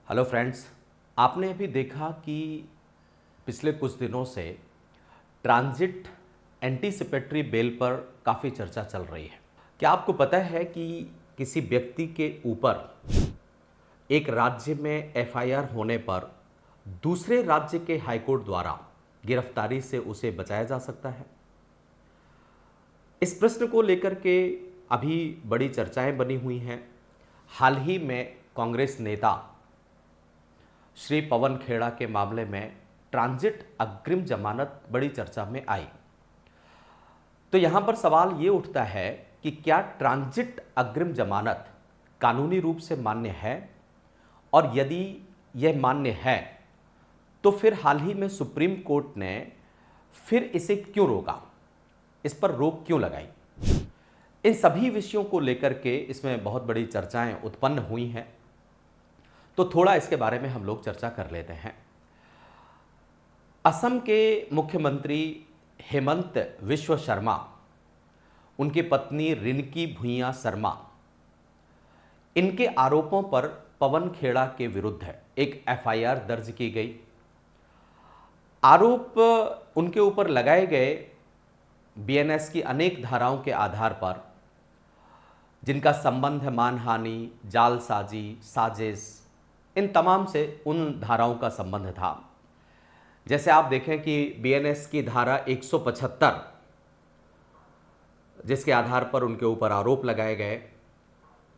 Hello friends. आपने अभी देखा कि पिछले कुछ दिनों से ट्रांजिट एंटीसिपेटरी बेल पर काफ़ी चर्चा चल रही है। क्या आपको पता है कि किसी व्यक्ति के ऊपर एक राज्य में एफआईआर होने पर दूसरे राज्य के हाईकोर्ट द्वारा गिरफ्तारी से उसे बचाया जा सकता है? इस प्रश्न को लेकर के अभी बड़ी चर्चाएं बनी हुई हैं। हाल ही में कांग्रेस नेता श्री पवन खेड़ा के मामले में ट्रांजिट अग्रिम जमानत बड़ी चर्चा में आई। तो यहां पर सवाल ये उठता है कि क्या ट्रांजिट अग्रिम जमानत कानूनी रूप से मान्य है, और यदि यह मान्य है तो फिर हाल ही में सुप्रीम कोर्ट ने फिर इसे क्यों रोका, इस पर रोक क्यों लगाई? इन सभी विषयों को लेकर के इसमें बहुत बड़ी चर्चाएं उत्पन्न हुई हैं। तो थोड़ा इसके बारे में हम लोग चर्चा कर लेते हैं। असम के मुख्यमंत्री हेमंत विश्व शर्मा, उनकी पत्नी रिनकी भुइयां शर्मा, इनके आरोपों पर पवन खेड़ा के विरुद्ध एक एफआईआर दर्ज की गई। आरोप उनके ऊपर लगाए गए बीएनएस की अनेक धाराओं के आधार पर, जिनका संबंध मानहानि, जालसाजी, साजिश, इन तमाम से उन धाराओं का संबंध था। जैसे आप देखें कि बीएनएस की धारा 175, जिसके आधार पर उनके ऊपर आरोप लगाए गए,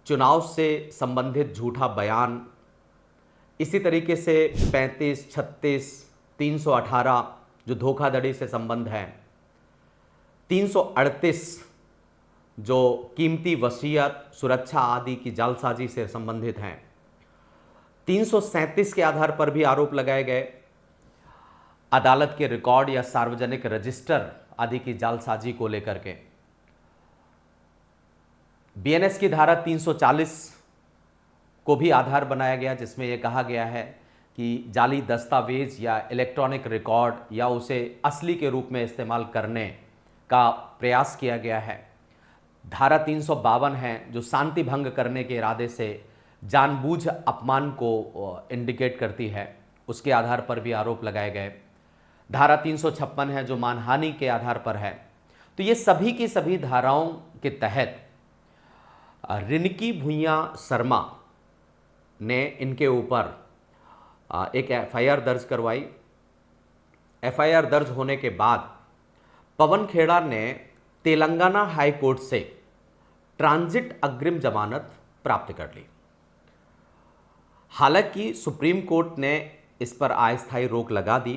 चुनाव से संबंधित झूठा बयान, इसी तरीके से 35, 36, 318 जो धोखाधड़ी से संबंध है, 338 जो कीमती वसीयत, सुरक्षा आदि की जालसाजी से संबंधित हैं, 337 के आधार पर भी आरोप लगाए गए, अदालत के रिकॉर्ड या सार्वजनिक रजिस्टर आदि की जालसाजी को लेकर के। बीएनएस की धारा 340 को भी आधार बनाया गया, जिसमें यह कहा गया है कि जाली दस्तावेज या इलेक्ट्रॉनिक रिकॉर्ड या उसे असली के रूप में इस्तेमाल करने का प्रयास किया गया है। धारा 352 है जो शांति भंग करने के इरादे से जानबूझ अपमान को इंडिकेट करती है, उसके आधार पर भी आरोप लगाए गए। धारा 356 है जो मानहानि के आधार पर है। तो ये सभी की सभी धाराओं के तहत रिनकी भुइयां शर्मा ने इनके ऊपर एक एफआईआर दर्ज करवाई। एफआईआर दर्ज होने के बाद पवन खेड़ा ने तेलंगाना हाई कोर्ट से ट्रांजिट अग्रिम जमानत प्राप्त कर ली। हालांकि सुप्रीम कोर्ट ने इस पर अस्थायी रोक लगा दी।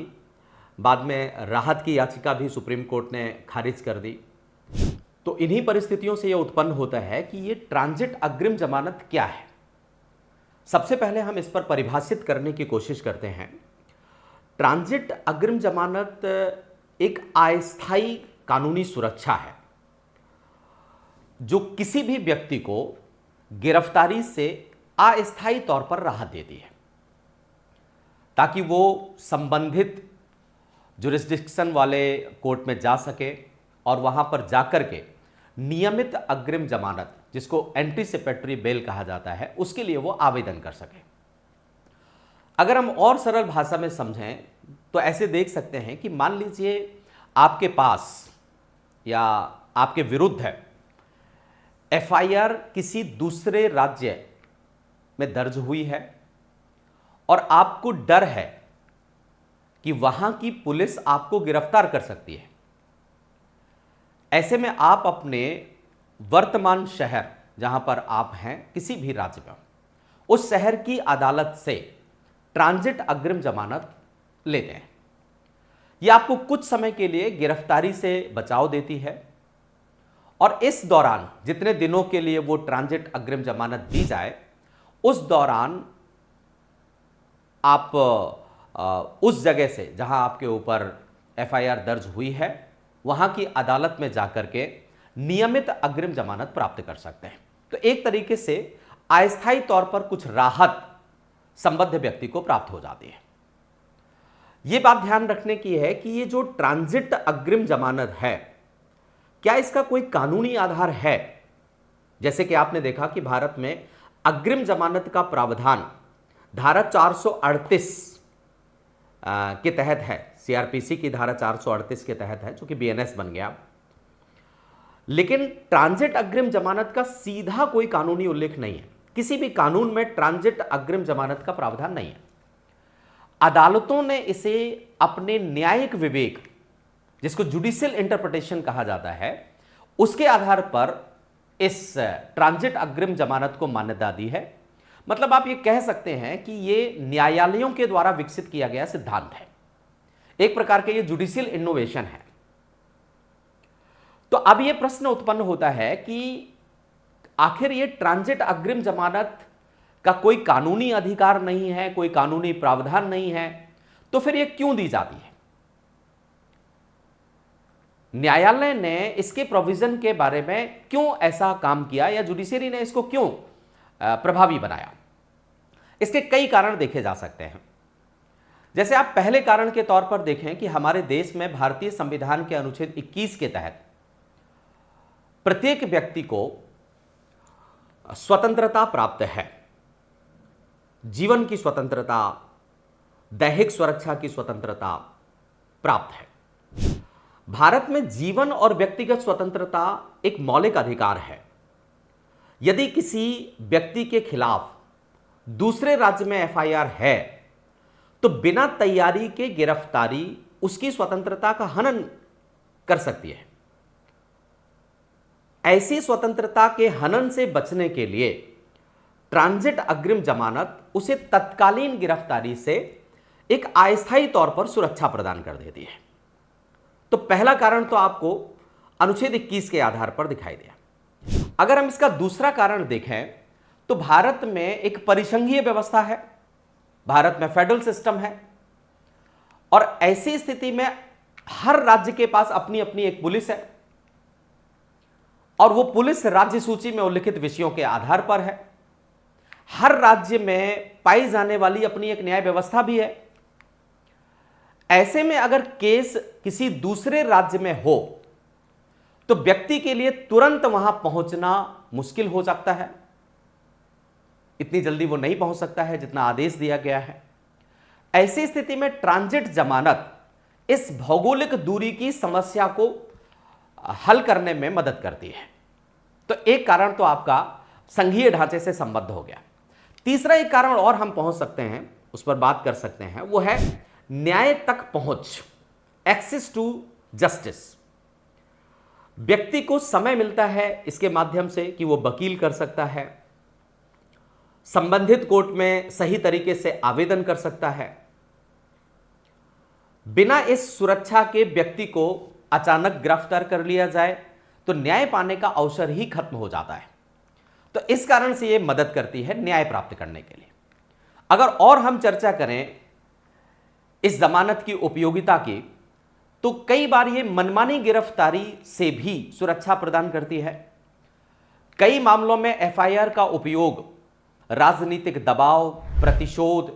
बाद में राहत की याचिका भी सुप्रीम कोर्ट ने खारिज कर दी। तो इन्हीं परिस्थितियों से यह उत्पन्न होता है कि ये ट्रांजिट अग्रिम जमानत क्या है। सबसे पहले हम इस पर परिभाषित करने की कोशिश करते हैं। ट्रांजिट अग्रिम जमानत एक अस्थायी कानूनी सुरक्षा है जो किसी भी व्यक्ति को गिरफ्तारी से अस्थायी तौर पर राहत देती है, ताकि वो संबंधित जुरिस्डिक्शन वाले कोर्ट में जा सके और वहां पर जाकर के नियमित अग्रिम जमानत, जिसको एंटीसिपेटरी बेल कहा जाता है, उसके लिए वो आवेदन कर सके। अगर हम और सरल भाषा में समझें तो ऐसे देख सकते हैं कि मान लीजिए आपके पास या आपके विरुद्ध है एफआईआर किसी दूसरे राज्य में दर्ज हुई है और आपको डर है कि वहां की पुलिस आपको गिरफ्तार कर सकती है। ऐसे में आप अपने वर्तमान शहर, जहां पर आप हैं किसी भी राज्य में, उस शहर की अदालत से ट्रांजिट अग्रिम जमानत लेते हैं। यह आपको कुछ समय के लिए गिरफ्तारी से बचाव देती है, और इस दौरान जितने दिनों के लिए वो ट्रांजिट अग्रिम जमानत दी जाए, उस दौरान आप उस जगह से जहां आपके ऊपर एफआईआर दर्ज हुई है, वहां की अदालत में जाकर के नियमित अग्रिम जमानत प्राप्त कर सकते हैं। तो एक तरीके से अस्थायी तौर पर कुछ राहत संबद्ध व्यक्ति को प्राप्त हो जाती है। यह बात ध्यान रखने की है कि ये जो ट्रांजिट अग्रिम जमानत है, क्या इसका कोई कानूनी आधार है? जैसे कि आपने देखा कि भारत में अग्रिम जमानत का प्रावधान धारा 438 के तहत है, सीआरपीसी की धारा 438 के तहत है, जो कि बीएनएस बन गया। लेकिन ट्रांजिट अग्रिम जमानत का सीधा कोई कानूनी उल्लेख नहीं है। किसी भी कानून में ट्रांजिट अग्रिम जमानत का प्रावधान नहीं है। अदालतों ने इसे अपने न्यायिक विवेक, जिसको जुडिशियल इंटरप्रिटेशन कहा जाता है, उसके आधार पर इस ट्रांजिट अग्रिम जमानत को मान्यता दी है। मतलब आप ये कह सकते हैं कि ये न्यायालयों के द्वारा विकसित किया गया सिद्धांत है, एक प्रकार के ये जुडिशियल इनोवेशन है। तो अब ये प्रश्न उत्पन्न होता है कि आखिर ये ट्रांजिट अग्रिम जमानत का कोई कानूनी अधिकार नहीं है, कोई कानूनी प्रावधान नहीं है, तो फिर ये क्यों दी जाती है? न्यायालय ने इसके प्रोविजन के बारे में क्यों ऐसा काम किया, या जुडिशरी ने इसको क्यों प्रभावी बनाया? इसके कई कारण देखे जा सकते हैं। जैसे आप पहले कारण के तौर पर देखें कि हमारे देश में भारतीय संविधान के अनुच्छेद 21 के तहत प्रत्येक व्यक्ति को स्वतंत्रता प्राप्त है। जीवन की स्वतंत्रता, दैहिक सुरक्षा की स्वतंत्रता प्राप्त है। भारत में जीवन और व्यक्तिगत स्वतंत्रता एक मौलिक अधिकार है। यदि किसी व्यक्ति के खिलाफ दूसरे राज्य में एफआईआर है तो बिना तैयारी के गिरफ्तारी उसकी स्वतंत्रता का हनन कर सकती है। ऐसी स्वतंत्रता के हनन से बचने के लिए ट्रांजिट अग्रिम जमानत उसे तत्कालीन गिरफ्तारी से एक अस्थायी तौर पर सुरक्षा प्रदान कर देती है। तो पहला कारण तो आपको अनुच्छेद 21 के आधार पर दिखाई दिया। अगर हम इसका दूसरा कारण देखें तो भारत में एक परिसंघीय व्यवस्था है, भारत में फेडरल सिस्टम है, और ऐसी स्थिति में हर राज्य के पास अपनी अपनी एक पुलिस है, और वो पुलिस राज्य सूची में उल्लिखित विषयों के आधार पर है। हर राज्य में पाई जाने वाली अपनी एक न्याय व्यवस्था भी है। ऐसे में अगर केस किसी दूसरे राज्य में हो तो व्यक्ति के लिए तुरंत वहां पहुंचना मुश्किल हो सकता है। इतनी जल्दी वो नहीं पहुंच सकता है जितना आदेश दिया गया है। ऐसी स्थिति में ट्रांजिट जमानत इस भौगोलिक दूरी की समस्या को हल करने में मदद करती है। तो एक कारण तो आपका संघीय ढांचे से संबद्ध हो गया। तीसरा एक कारण और हम पहुंच सकते हैं, उस पर बात कर सकते हैं, वो है न्याय तक पहुंच, एक्सेस टू जस्टिस। व्यक्ति को समय मिलता है इसके माध्यम से कि वो वकील कर सकता है, संबंधित कोर्ट में सही तरीके से आवेदन कर सकता है। बिना इस सुरक्षा के व्यक्ति को अचानक गिरफ्तार कर लिया जाए तो न्याय पाने का अवसर ही खत्म हो जाता है। तो इस कारण से यह मदद करती है न्याय प्राप्त करने के लिए। अगर और हम चर्चा करें इस जमानत की उपयोगिता की, तो कई बार यह मनमानी गिरफ्तारी से भी सुरक्षा प्रदान करती है। कई मामलों में एफआईआर का उपयोग राजनीतिक दबाव, प्रतिशोध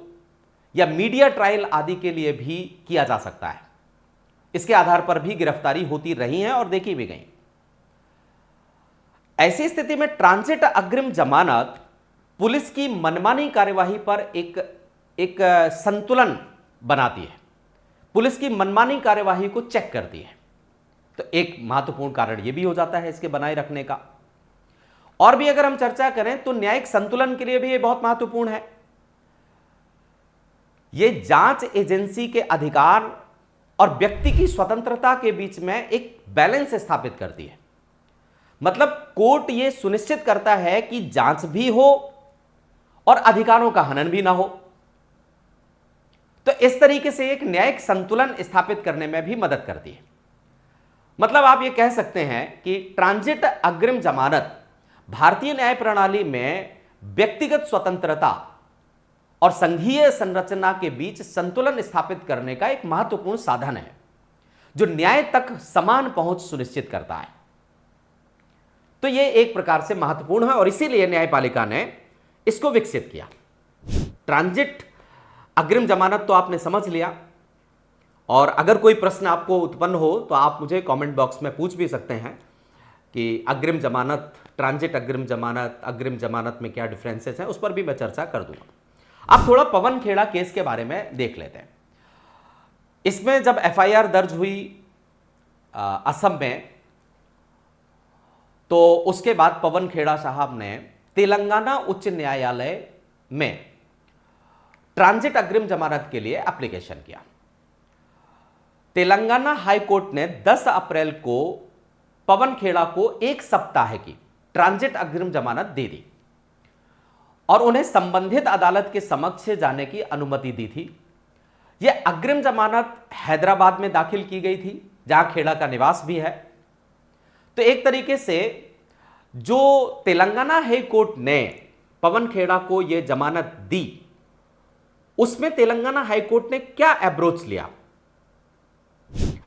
या मीडिया ट्रायल आदि के लिए भी किया जा सकता है। इसके आधार पर भी गिरफ्तारी होती रही है और देखी भी गई। ऐसी स्थिति में ट्रांजिट अग्रिम जमानत पुलिस की मनमानी कार्यवाही पर एक संतुलन बनाती है, पुलिस की मनमानी कार्यवाही को चेक करती है। तो एक महत्वपूर्ण कारण यह भी हो जाता है इसके बनाए रखने का। और भी अगर हम चर्चा करें तो न्यायिक संतुलन के लिए भी यह बहुत महत्वपूर्ण है। यह जांच एजेंसी के अधिकार और व्यक्ति की स्वतंत्रता के बीच में एक बैलेंस स्थापित करती है। मतलब कोर्ट यह सुनिश्चित करता है कि जांच भी हो और अधिकारों का हनन भी ना हो। तो इस तरीके से एक न्यायिक संतुलन स्थापित करने में भी मदद करती है। मतलब आप यह कह सकते हैं कि ट्रांजिट अग्रिम जमानत भारतीय न्याय प्रणाली में व्यक्तिगत स्वतंत्रता और संघीय संरचना के बीच संतुलन स्थापित करने का एक महत्वपूर्ण साधन है, जो न्याय तक समान पहुंच सुनिश्चित करता है। तो यह एक प्रकार से महत्वपूर्ण है और इसीलिए न्यायपालिका ने इसको विकसित किया। ट्रांजिट अग्रिम जमानत तो आपने समझ लिया, और अगर कोई प्रश्न आपको उत्पन्न हो तो आप मुझे कमेंट बॉक्स में पूछ भी सकते हैं कि अग्रिम जमानत, ट्रांजिट अग्रिम जमानत में क्या डिफरेंसेस हैं, उस पर भी मैं चर्चा कर दूंगा। आप थोड़ा पवन खेड़ा केस के बारे में देख लेते हैं। इसमें जब एफआईआर दर्ज हुई असम में, तो उसके बाद पवन खेड़ा साहब ने तेलंगाना उच्च न्यायालय में ट्रांजिट अग्रिम जमानत के लिए एप्लीकेशन किया। तेलंगाना हाई कोर्ट ने 10 अप्रैल को पवन खेड़ा को 1 सप्ताह की ट्रांजिट अग्रिम जमानत दे दी और उन्हें संबंधित अदालत के समक्ष जाने की अनुमति दी थी। यह अग्रिम जमानत हैदराबाद में दाखिल की गई थी, जहां खेड़ा का निवास भी है। तो एक तरीके से जो तेलंगाना हाई कोर्ट ने पवन खेड़ा को यह जमानत दी, उसमें तेलंगाना हाई कोर्ट ने क्या अप्रोच लिया?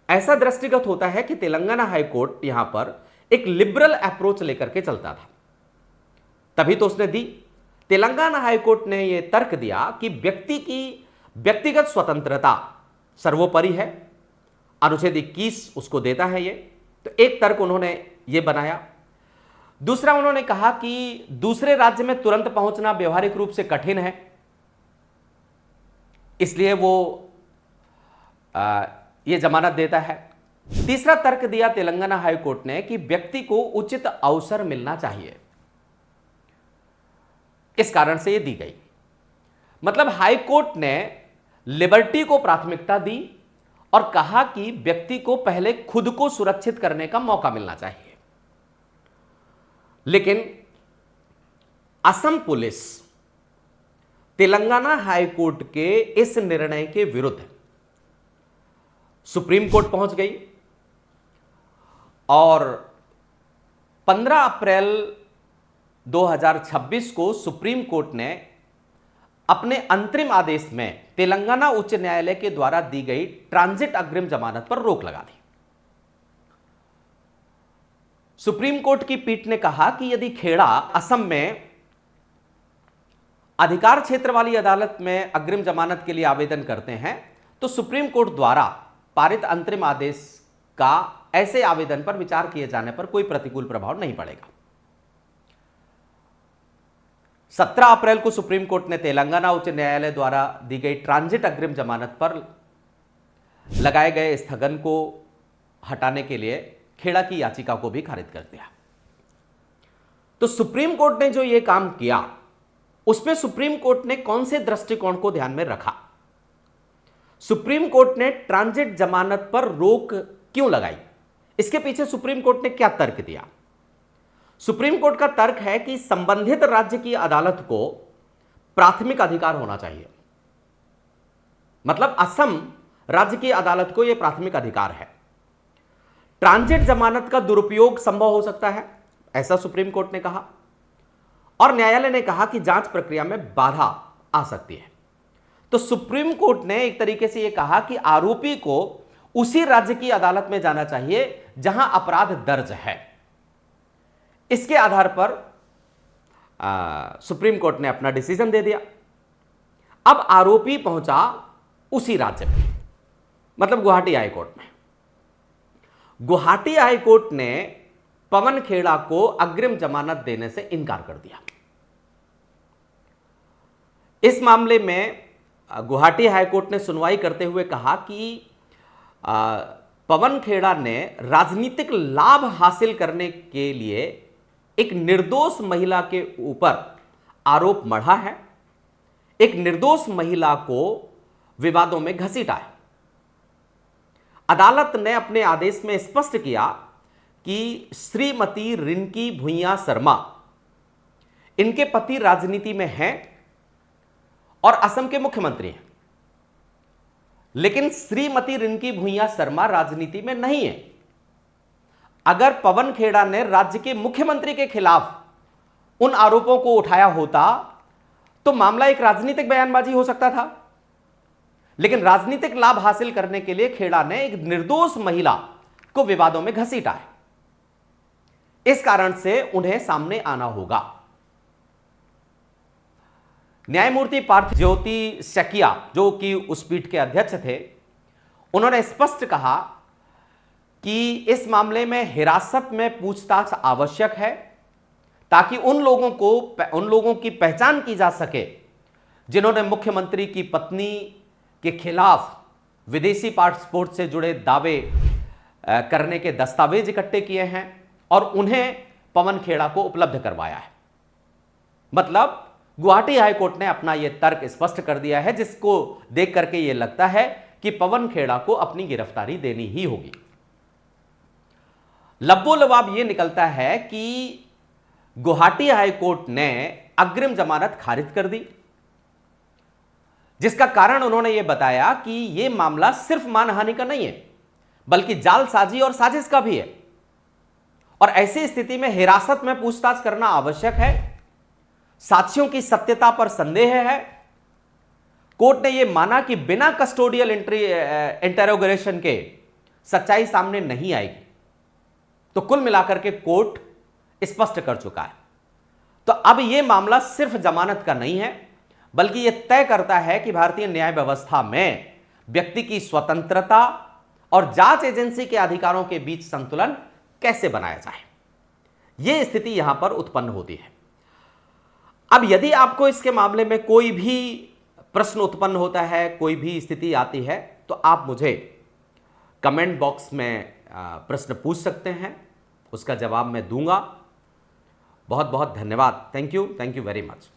ऐसा दृष्टिगत होता है कि तेलंगाना हाई कोर्ट यहां पर एक लिबरल अप्रोच लेकर के चलता था, तभी तो उसने दी। तेलंगाना हाई कोर्ट ने यह तर्क दिया कि व्यक्ति की व्यक्तिगत स्वतंत्रता सर्वोपरि है, अनुच्छेद 21 उसको देता है ये। तो एक तर्क उन्होंने ये बनाया। दूसरा, उन्होंने कहा कि दूसरे राज्य में तुरंत पहुंचना व्यवहारिक रूप से कठिन है, इसलिए वो ये जमानत देता है। तीसरा तर्क दिया तेलंगाना हाई कोर्ट ने कि व्यक्ति को उचित अवसर मिलना चाहिए, इस कारण से ये दी गई। मतलब हाई कोर्ट ने लिबर्टी को प्राथमिकता दी और कहा कि व्यक्ति को पहले खुद को सुरक्षित करने का मौका मिलना चाहिए। लेकिन Assam police Telangana high court के इस निर्णय के विरुद्ध सुप्रीम कोर्ट पहुंच गई और 15 अप्रैल 2026 को सुप्रीम कोर्ट ने अपने अंतरिम आदेश में तेलंगाना उच्च न्यायालय के द्वारा दी गई ट्रांजिट अग्रिम जमानत पर रोक लगा दी। सुप्रीम कोर्ट की पीठ ने कहा कि यदि खेड़ा असम में अधिकार क्षेत्र वाली अदालत में अग्रिम जमानत के लिए आवेदन करते हैं, तो सुप्रीम कोर्ट द्वारा पारित अंतरिम आदेश का ऐसे आवेदन पर विचार किए जाने पर कोई प्रतिकूल प्रभाव नहीं पड़ेगा। 17 अप्रैल को सुप्रीम कोर्ट ने तेलंगाना उच्च न्यायालय द्वारा दी गई ट्रांजिट अग्रिम जमानत पर लगाए गए स्थगन को हटाने के लिए खेड़ा की याचिका को भी खारिज कर दिया। तो सुप्रीम कोर्ट ने जो यह काम किया, उसमें सुप्रीम कोर्ट ने कौन से दृष्टिकोण को ध्यान में रखा? सुप्रीम कोर्ट ने ट्रांजिट जमानत पर रोक क्यों लगाई? इसके पीछे सुप्रीम कोर्ट ने क्या तर्क दिया? सुप्रीम कोर्ट का तर्क है कि संबंधित राज्य की अदालत को प्राथमिक अधिकार होना चाहिए। मतलब असम राज्य की अदालत को यह प्राथमिक अधिकार है। ट्रांजिट जमानत का दुरुपयोग संभव हो सकता है, ऐसा सुप्रीम कोर्ट ने कहा। और न्यायालय ने कहा कि जांच प्रक्रिया में बाधा आ सकती है। तो सुप्रीम कोर्ट ने एक तरीके से यह कहा कि आरोपी को उसी राज्य की अदालत में जाना चाहिए जहां अपराध दर्ज है। इसके आधार पर सुप्रीम कोर्ट ने अपना डिसीजन दे दिया। अब आरोपी पहुंचा उसी राज्य में, मतलब गुवाहाटी हाई कोर्ट में। गुवाहाटी हाई कोर्ट ने पवन खेड़ा को अग्रिम जमानत देने से इनकार कर दिया। इस मामले में गुवाहाटी हाई कोर्ट ने सुनवाई करते हुए कहा कि पवन खेड़ा ने राजनीतिक लाभ हासिल करने के लिए एक निर्दोष महिला के ऊपर आरोप मढ़ा है, एक निर्दोष महिला को विवादों में घसीटा है। अदालत ने अपने आदेश में स्पष्ट किया कि श्रीमती रिंकी भुइयां शर्मा, इनके पति राजनीति में हैं और असम के मुख्यमंत्री हैं, लेकिन श्रीमती रिंकी भुइयां शर्मा राजनीति में नहीं है। अगर पवन खेड़ा ने राज्य के मुख्यमंत्री के खिलाफ उन आरोपों को उठाया होता तो मामला एक राजनीतिक बयानबाजी हो सकता था, लेकिन राजनीतिक लाभ हासिल करने के लिए खेड़ा ने एक निर्दोष महिला को विवादों में घसीटा है। इस कारण से उन्हें सामने आना होगा। न्यायमूर्ति पार्थ ज्योति शकिया, जो कि उस पीठ के अध्यक्ष थे, उन्होंने स्पष्ट कहा कि इस मामले में हिरासत में पूछताछ आवश्यक है ताकि उन लोगों की पहचान की जा सके जिन्होंने मुख्यमंत्री की पत्नी के खिलाफ विदेशी पासपोर्ट से जुड़े दावे करने के दस्तावेज इकट्ठे किए हैं और उन्हें पवन खेड़ा को उपलब्ध करवाया है। मतलब गुवाहाटी हाईकोर्ट ने अपना यह तर्क स्पष्ट कर दिया है, जिसको देख करके यह लगता है कि पवन खेड़ा को अपनी गिरफ्तारी देनी ही होगी। लब्बो लबाब यह निकलता है कि गुवाहाटी हाईकोर्ट ने अग्रिम जमानत खारिज कर दी, जिसका कारण उन्होंने यह बताया कि यह मामला सिर्फ मानहानि का नहीं है, बल्कि जालसाजी और साजिश का भी है और ऐसी स्थिति में हिरासत में पूछताछ करना आवश्यक है। साक्ष्यों की सत्यता पर संदेह है। कोर्ट ने यह माना कि बिना कस्टोडियल इंटेरोगेशन के सच्चाई सामने नहीं आएगी। तो कुल मिलाकर के कोर्ट स्पष्ट कर चुका है। तो अब यह मामला सिर्फ जमानत का नहीं है, बल्कि यह तय करता है कि भारतीय न्याय व्यवस्था में व्यक्ति की स्वतंत्रता और जांच एजेंसी के अधिकारों के बीच संतुलन कैसे बनाया जाए। यह स्थिति यहां पर उत्पन्न होती है। अब यदि आपको इसके मामले में कोई भी प्रश्न उत्पन्न होता है, कोई भी स्थिति आती है, तो आप मुझे कमेंट बॉक्स में प्रश्न पूछ सकते हैं, उसका जवाब मैं दूंगा। बहुत बहुत धन्यवाद। Thank you very much.